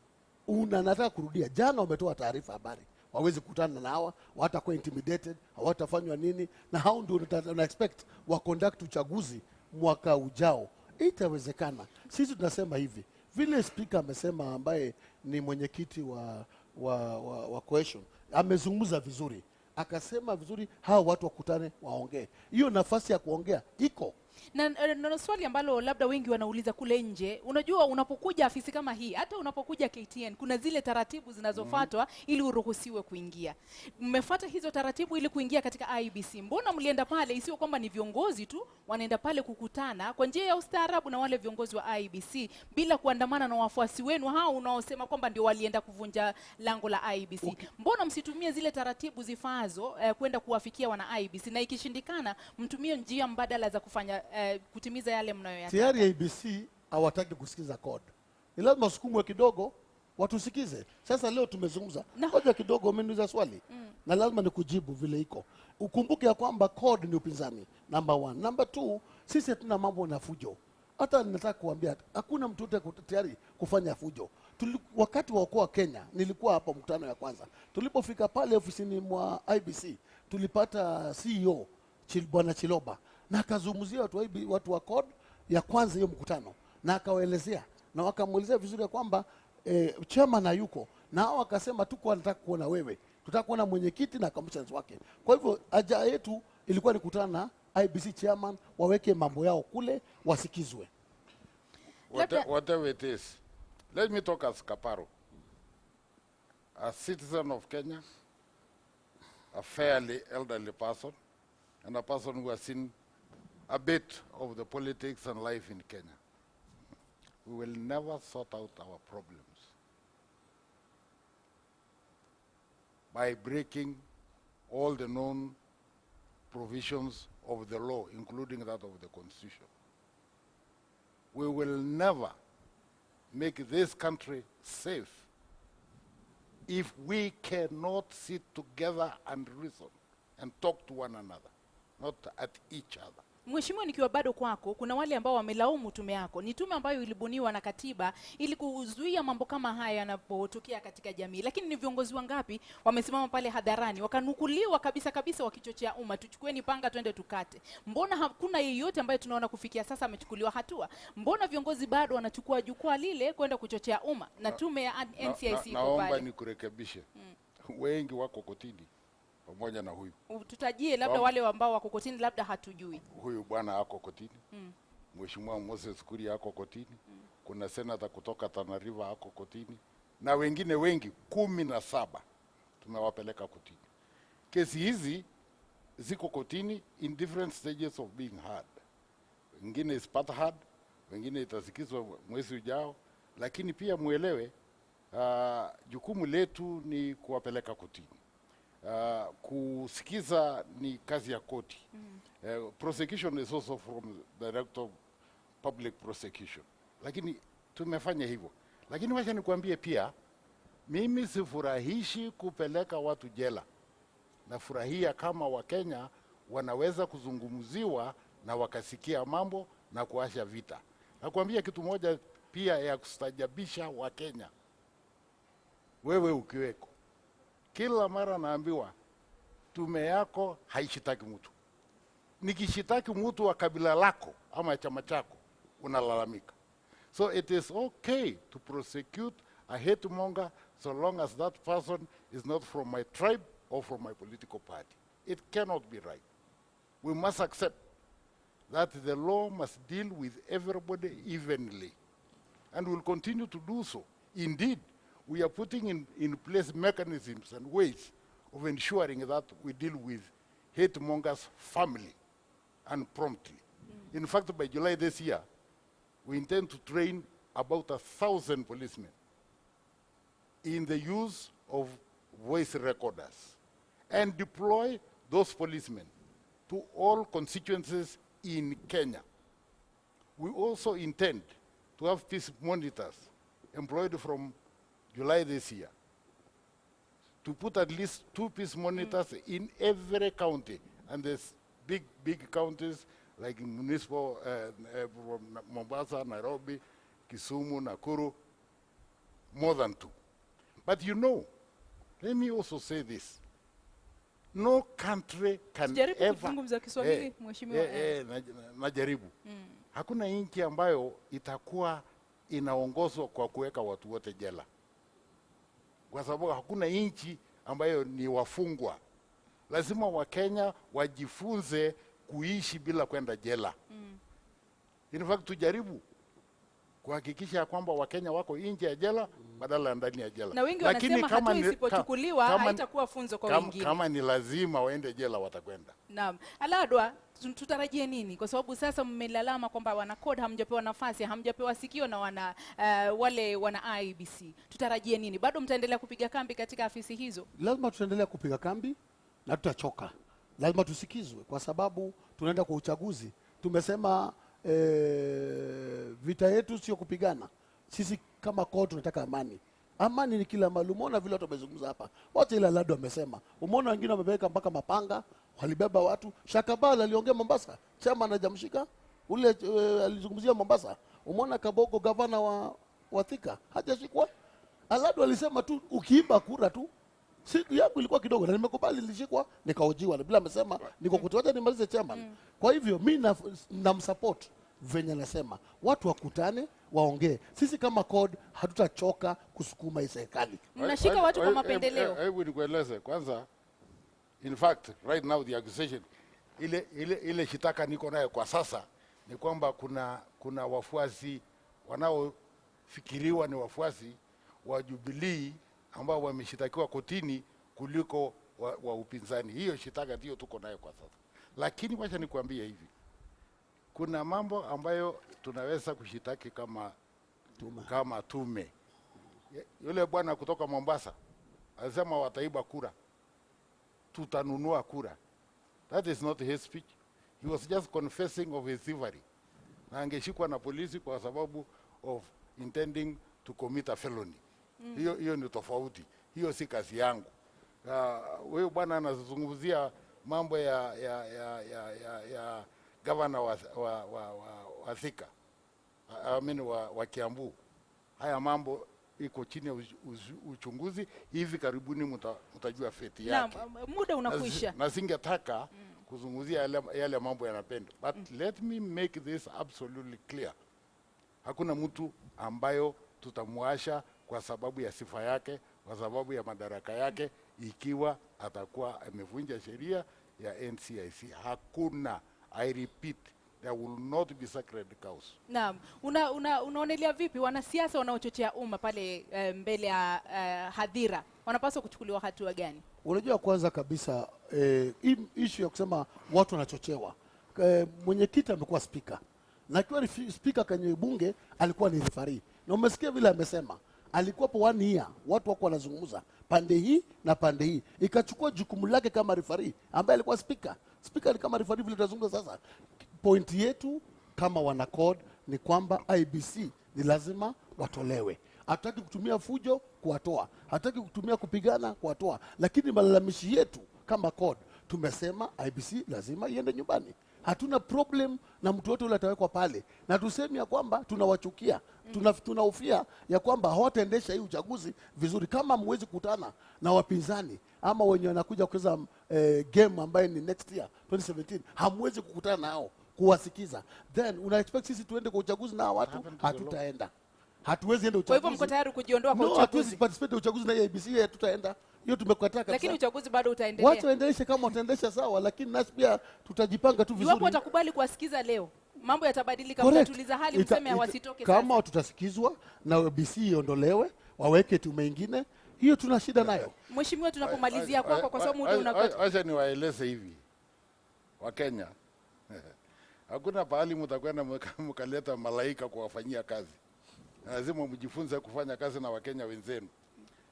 nataka kurudia, jana wametoa taarifa habari wawezi kukutana na hawa, watakuwa intimidated, hawatafanywa nini, na hao ndio tuna expect wa conduct uchaguzi mwaka ujao. Itawezekana. Sisi tunasema hivi, vile speaker amesema, ambaye ni mwenyekiti wa coalition, amezungumza vizuri, akasema vizuri, hao watu wakutane waongee. Hiyo nafasi ya kuongea iko. Na swali ambalo labda wengi wanauliza kule nje, unajua unapokuja afisi kama hii, hata unapokuja KTN, kuna zile taratibu zinazofuatwa ili uruhusiwe kuingia. Mmefuata hizo taratibu ili kuingia katika IBC. Mbona mlienda pale, isiyo kwamba ni viongozi tu wanaenda pale kukutana kwa njia ya ustaarabu na wale viongozi wa IBC bila kuandamana na wafuasi wenu hao unaosema kwamba ndio walienda kuvunja lango la IBC? Okay. Mbona msitumie zile taratibu zifaazo kwenda kuwafikia wana IBC, na ikishindikana mtumie njia mbadala za kufanya kutimiza yale mnayoyataka? Tayari IBC hawataki kusikiza CORD. Ni lazima sukumwe kidogo watusikize. Sasa leo tumezungumza. Ngoja kidogo, umeniuliza swali. Na lazima nikujibu vile iko. Ukumbuke ya kwamba CORD ni upinzani, number 1. Number 2, sisi hatuna mambo na fujo. Hata ninataka kuambia hakuna mtu yote tayari kufanya fujo. wakati wa Okoa Kenya, nilikuwa hapa mkutano ya kwanza. Tulipofika pale ofisini mwa IBC, tulipata CEO Bwana Chiloba, na akazungumzia watu wa CORD ya kwanza hiyo mkutano, na akawaelezea na wakamuelezea vizuri ya kwamba chairman hayuko, na hao akasema tuko wanataka kuona wewe, tutaka kuona mwenyekiti na commissioners wake. Kwa hivyo haja yetu ilikuwa ni kukutana na IBC chairman, waweke mambo yao kule, wasikizwe. Whatever it is, let me talk as Kaparo, a citizen of Kenya, a fairly elderly person, and a person who has seen a bit of the politics and life in Kenya. We will never sort out our problems by breaking all the known provisions of the law, including that of the Constitution. We will never make this country safe if we cannot sit together and reason and talk to one another, not at each other. Mheshimiwa, nikiwa bado kwako, kuna wale ambao wamelaumu tume yako. Ni tume ambayo ilibuniwa na katiba ili kuzuia mambo kama haya yanapotokea katika jamii. Lakini ni viongozi wangapi wamesimama pale hadharani wakanukuliwa kabisa wakichochea umma, tuchukueni panga twende tukate? Mbona hakuna yeyote ambaye tunaona kufikia sasa amechukuliwa hatua? Mbona viongozi bado wanachukua jukwaa lile kwenda kuchochea umma na tume ya NCIC iko pale? Naomba nikurekebishe. Wengi wako kotini pamoja na huyu. Tutajie labda wale ambao wako kotini labda hatujui. Huyu bwana ako kotini. Mheshimiwa Moses Kuria ako kotini. Kuna senator kutoka Tana River ako kotini. Na wengine wengi 17 tumewapeleka kotini. Kesi hizi ziko kotini in different stages of being heard. Wengine is part heard, wengine itasikizwa mwezi ujao, lakini pia muelewe jukumu letu ni kuwapeleka kotini. Kusikiza ni kazi ya koti. Prosecution is also from the Director of Public Prosecution. Lakini tumefanya hivyo. Lakini wacha nikwambie pia, mimi sifurahishi kupeleka watu jela. Nafurahia kama Wakenya wanaweza kuzungumziwa na wakasikia mambo na kuasha vita. Nakwambia kitu moja pia ya kustajabisha Wakenya. Wewe ukiweko, kila mara naambiwa tume yako haishitaki mtu. Nikishitaki mtu wa kabila lako ama chama chako unalalamika. So it is okay to prosecute a hate monger so long as that person is not from my tribe or from my political party. It cannot be right. We must accept that the law must deal with everybody evenly, and will continue to do so. Indeed, we are putting in place mechanisms and ways of ensuring that we deal with hate mongers firmly and promptly. In fact, by July this year, we intend to train about 1,000 policemen in the use of voice recorders and deploy those policemen to all constituencies in Kenya. We also intend to have peace monitors employed from July this year to put at least 2 peace monitors in every county, and there's big counties like municipal, Mombasa, Nairobi, Kisumu, Nakuru, more than 2. But you know, let me also say this. No country can ever... Najaribu. Hakuna nchi ambayo itakuwa inaongozwa kwa kuweka watu wote jela. Kwa sababu hakuna nchi ambayo ni wafungwa. Lazima Wakenya wajifunze kuishi bila kwenda jela. In fact, tujaribu kuhakikisha kwamba Wakenya wako nje ya jela badala ya ndani ya jela. Na wengi wanasema hatua isipochukuliwa haitakuwa funzo kwa wengine. Kama ni lazima waende jela watakwenda. Naam. Aladwa, tutarajie nini? Kwa sababu sasa mmelalama kwamba wana CORD hamjapewa nafasi, hamjapewa sikio na wale wana IBC. Tutarajie nini? Bado mtaendelea kupiga kambi katika afisi hizo? Lazima tutaendelea kupiga kambi na tutachoka. Lazima tusikizwe kwa sababu tunaenda kwa uchaguzi. Tumesema vita yetu sio kupigana. Sisi kama CORD tunataka amani. Amani ni kila mahali. Umeona vile watu wamezungumza hapa. Wote ila Lado wamesema. Umeona wengine wameweka mpaka mapanga, walibeba watu. Shakabala aliongea Mombasa, chama anajamshika. Ule alizungumzia Mombasa. Umeona Kabogo gavana wa Thika hajashikwa. Alado alisema tu ukiiba kura tu. Siku yangu ilikuwa kidogo na nimekubali, nilishikwa nikaojiwa na bila amesema niko kutoaja nimalize chairman. Kwa hivyo mimi namsupport venye anasema watu wakutane waongee. Sisi kama CORD hatutachoka kusukuma hii serikali. Mnashika watu kwa mapendeleo. Hebu nikueleze kwanza, in fact right now the accusation ile shitaka niko nayo kwa sasa ni kwamba kuna wafuasi wanaofikiriwa ni wafuasi wa Jubilee ambao wameshitakiwa kotini kuliko wa upinzani. Hiyo shitaka ndio tuko nayo kwa sasa. Lakini wacha nikwambie hivi, kuna mambo ambayo tunaweza kushitaki kama tume. Yule bwana kutoka Mombasa alisema wataiba kura, tutanunua kura. That is not his speech. He was just confessing of his thievery. Na angeshikwa na polisi kwa sababu of intending to commit a felony. Hiyo ni tofauti. Hiyo si kazi yangu. Wewe bwana anazungumzia mambo ya governor wa Thika. wa Kiambu. Haya mambo iko chini ya uchunguzi, hivi karibuni mtajua feti yake. Muda unakwisha. Na singetaka kuzungumzia yale mambo yanapenda. But let me make this absolutely clear. Hakuna mtu ambayo tutamwasha kwa sababu ya sifa yake, kwa sababu ya madaraka yake, ikiwa atakuwa amevunja sheria ya NCIC. Hakuna. I repeat, there will not be sacred cows. Naam, unaonelea vipi wanasiasa wanaochochea umma pale mbele ya hadhira wanapaswa kuchukuliwa hatua gani? Unajua, kwanza kabisa issue ya kusema watu wanachochewa, mwenyekiti amekuwa speaker, na akiwa speaker kwenye bunge alikuwa ni referee, na umesikia vile amesema alikuwa po 1 year watu wako wanazungumza pande hii na pande hii, ikachukua jukumu lake kama referee ambaye alikuwa speaker ni kama referee vile tunazungumza sasa. Point yetu kama wana CORD ni kwamba IBC ni lazima watolewe. Hataki kutumia fujo kuwatoa, hataki kutumia kupigana kuwatoa, lakini malalamishi yetu kama CORD tumesema IBC lazima iende nyumbani. Hatuna problem na mtu wote yule atawekwa pale, na tusemi ya kwamba tunawachukia, tunahofia ya kwamba hawataendesha hii uchaguzi vizuri. Kama mwezi kutana na wapinzani ama wenye wanakuja kucheza game ambayo ni next year 2017, hamwezi kukutana nao kuwasikiza, then una expect sisi tuende kwa uchaguzi na watu? Hatutaenda. Hatuwezi enda uchaguzi. Kwa hivyo mko tayari kujiondoa kwa uchaguzi? Hatuwezi participate uchaguzi na IBC, hatutaenda. Hiyo tumekataa kabisa. Lakini uchaguzi bado utaendelea. Watu waendeleshe kama wataendesha sawa, lakini nasi pia tutajipanga tu vizuri. Iwapo watakubali kuwasikiza leo, mambo yatabadilika, mtatuliza hali mseme wasitoke sasa. Kama tutasikizwa na IBC iondolewe, waweke tume nyingine, hiyo tuna shida nayo. Mheshimiwa, tunapomalizia kwako kwa sababu muda unakata. Acha niwaeleze hivi. Wakenya. Hakuna pahali mtakwenda mkaleta malaika kuwafanyia kazi. Lazima mjifunze kufanya kazi na Wakenya wenzenu.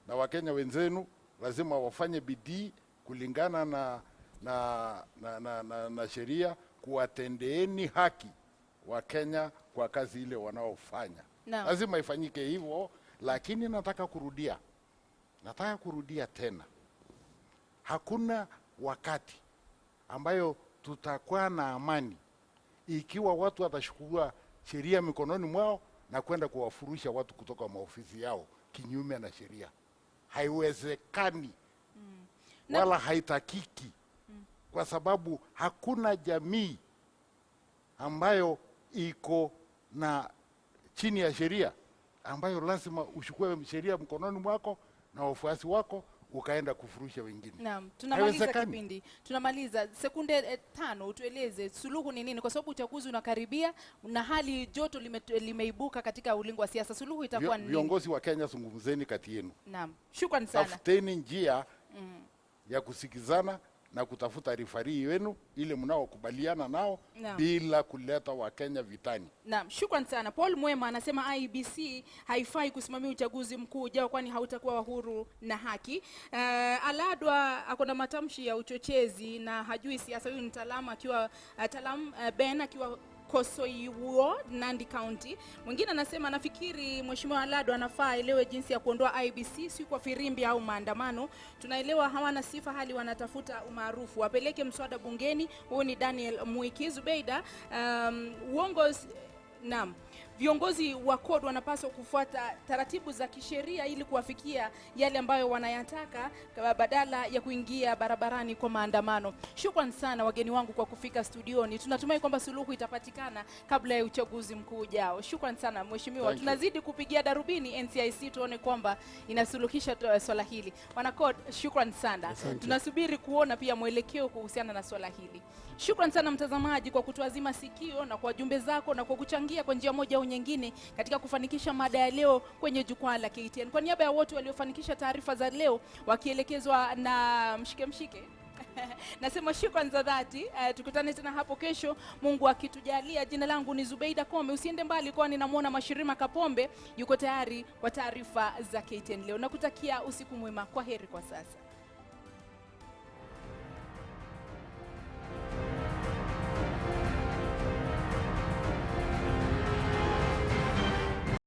Na Wakenya wenzenu lazima wafanye bidii kulingana na sheria, kuwatendeeni haki Wakenya kwa kazi ile wanaofanya. No. Lazima ifanyike hivyo, lakini nataka kurudia tena. Hakuna wakati ambayo tutakuwa na amani ikiwa watu watachukua sheria mikononi mwao na kwenda kuwafurusha watu kutoka maofisi yao kinyume na sheria. Haiwezekani. Wala haitakiki. Kwa sababu hakuna jamii ambayo iko na chini ya sheria ambayo lazima uchukue sheria mkononi mwako na wafuasi wako ukaenda kufurusha wengine. Naam, tunamaliza kipindi. Tunamaliza sekunde 5, utueleze suluhu ni nini, kwa sababu uchaguzi unakaribia na hali joto limeibuka katika ulingo wa siasa. Suluhu itakuwa nini? Viongozi wa Kenya, zungumzeni kati yenu. Naam. Shukrani sana. Tafuteni njia ya kusikizana na kutafuta rifari wenu ile mnaokubaliana nao bila kuleta Wakenya vitani. Naam, shukrani sana. Paul Mwema anasema IBC haifai kusimamia uchaguzi mkuu ujao kwani hautakuwa huru na haki. Aladwa akona matamshi ya uchochezi na hajui siasa. Huyu ni mtaalamu akiwa Ben akiwa Kosoiwo, Nandi County. Mwingine anasema nafikiri Mheshimiwa Aladwa anafaa elewe jinsi ya kuondoa IBC, si kwa firimbi au maandamano. Tunaelewa hawana sifa hali wanatafuta umaarufu. Wapeleke mswada bungeni. Huyu ni Daniel Mwiki Zubeida. Naam. viongozi wa CORD wanapaswa kufuata taratibu za kisheria ili kuwafikia yale ambayo wanayataka badala ya kuingia barabarani kwa maandamano. Shukrani sana wageni wangu kwa kufika studioni. Tunatumai kwamba suluhu itapatikana kabla ya uchaguzi mkuu ujao. Shukrani sana mheshimiwa. Tunazidi kupigia darubini NCIC tuone kwamba inasuluhisha swala hili. Wana CORD, shukrani sana. Tunasubiri kuona pia mwelekeo kuhusiana na swala hili. Shukrani sana mtazamaji kwa kutuazima sikio na kwa jumbe zako na kwa kuchangia kwa njia moja au nyingine katika kufanikisha mada ya leo kwenye jukwaa la KTN. Kwa niaba ya wote waliofanikisha taarifa za leo wakielekezwa na mshike nasema shukrani za dhati. Tukutane tena hapo kesho Mungu akitujalia. Jina langu ni Zubeida Kome. Usiende mbali kwani namuona Mashirima Kapombe yuko tayari kwa taarifa za KTN leo. Nakutakia usiku mwema. Kwaheri kwa sasa.